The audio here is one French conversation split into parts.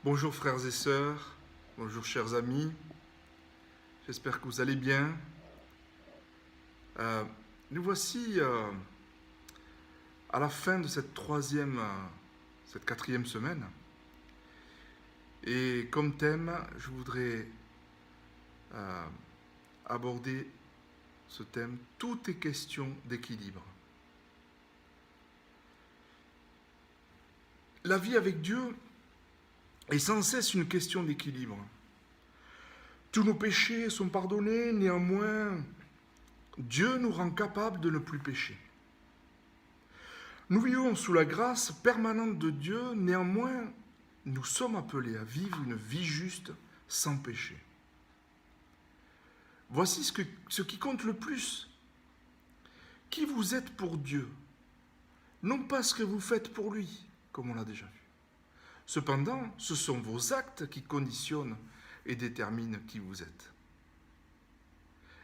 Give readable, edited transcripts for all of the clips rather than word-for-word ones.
Bonjour frères et sœurs, bonjour chers amis, j'espère que vous allez bien. Nous voici à la fin de cette quatrième semaine. Et comme thème, je voudrais euh, aborder ce thème, tout est question d'équilibre. La vie avec Dieu est sans cesse une question d'équilibre. Tous nos péchés sont pardonnés, néanmoins, Dieu nous rend capables de ne plus pécher. Nous vivons sous la grâce permanente de Dieu, néanmoins, nous sommes appelés à vivre une vie juste sans péché. Voici ce qui compte le plus. Qui vous êtes pour Dieu, non pas ce que vous faites pour lui, comme on l'a déjà vu. Cependant, ce sont vos actes qui conditionnent et déterminent qui vous êtes.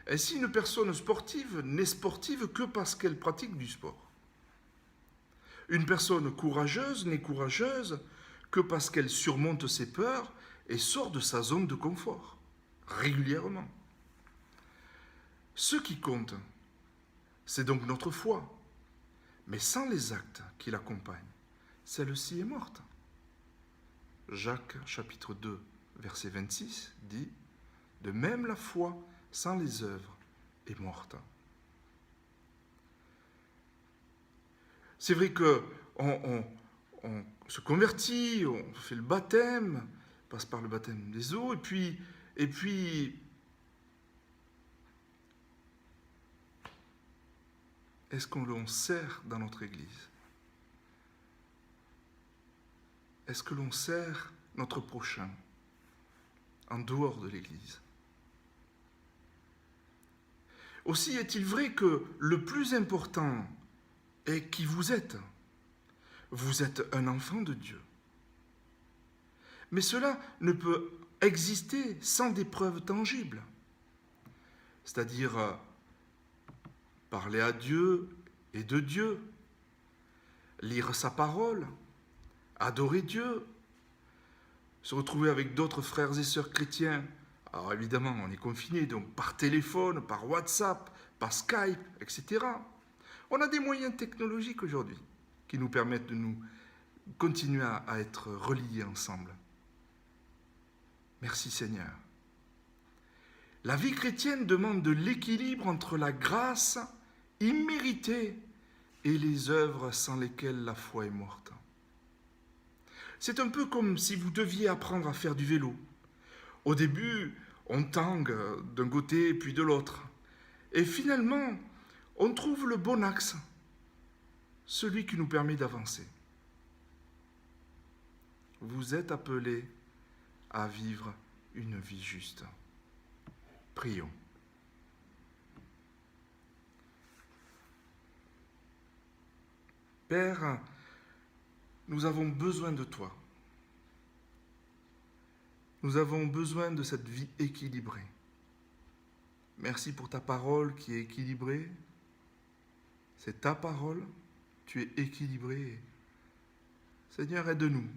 Ainsi, une personne sportive n'est sportive que parce qu'elle pratique du sport. Une personne courageuse n'est courageuse que parce qu'elle surmonte ses peurs et sort de sa zone de confort, régulièrement. Ce qui compte, c'est donc notre foi, mais sans les actes qui l'accompagnent, celle-ci est morte. Jacques chapitre 2, verset 26 dit « De même la foi sans les œuvres est morte ». C'est vrai qu'on se convertit, on fait le baptême, on passe par le baptême des eaux, et puis est-ce qu'on l'on sert dans notre Église? Est-ce que l'on sert notre prochain en dehors de l'Église? Aussi est-il vrai que le plus important est qui vous êtes. Vous êtes un enfant de Dieu. Mais cela ne peut exister sans des preuves tangibles. C'est-à-dire parler à Dieu et de Dieu, lire sa parole, adorer Dieu, se retrouver avec d'autres frères et sœurs chrétiens. Alors évidemment, on est confiné, donc par téléphone, par WhatsApp, par Skype, etc. On a des moyens technologiques aujourd'hui qui nous permettent de nous continuer à être reliés ensemble. Merci Seigneur. La vie chrétienne demande de l'équilibre entre la grâce imméritée et les œuvres sans lesquelles la foi est morte. C'est un peu comme si vous deviez apprendre à faire du vélo. Au début, on tangue d'un côté puis de l'autre. Et finalement, on trouve le bon axe, celui qui nous permet d'avancer. Vous êtes appelés à vivre une vie juste. Prions. Père, nous avons besoin de toi. Nous avons besoin de cette vie équilibrée. Merci pour ta parole qui est équilibrée. C'est ta parole, tu es équilibré. Seigneur, aide-nous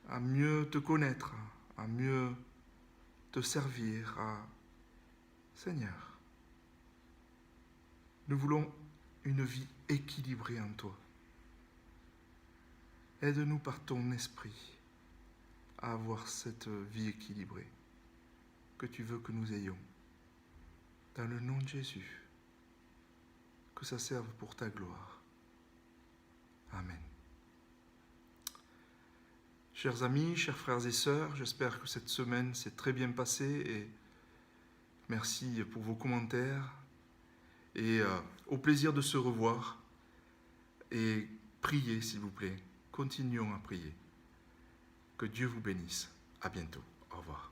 à mieux te connaître, à mieux te servir. Seigneur, nous voulons une vie équilibrée en toi. Aide-nous par ton esprit à avoir cette vie équilibrée que tu veux que nous ayons. Dans le nom de Jésus, que ça serve pour ta gloire. Amen. Chers amis, chers frères et sœurs, j'espère que cette semaine s'est très bien passée et merci pour vos commentaires et au plaisir de se revoir et priez s'il vous plaît. Continuons à prier. Que Dieu vous bénisse. À bientôt. Au revoir.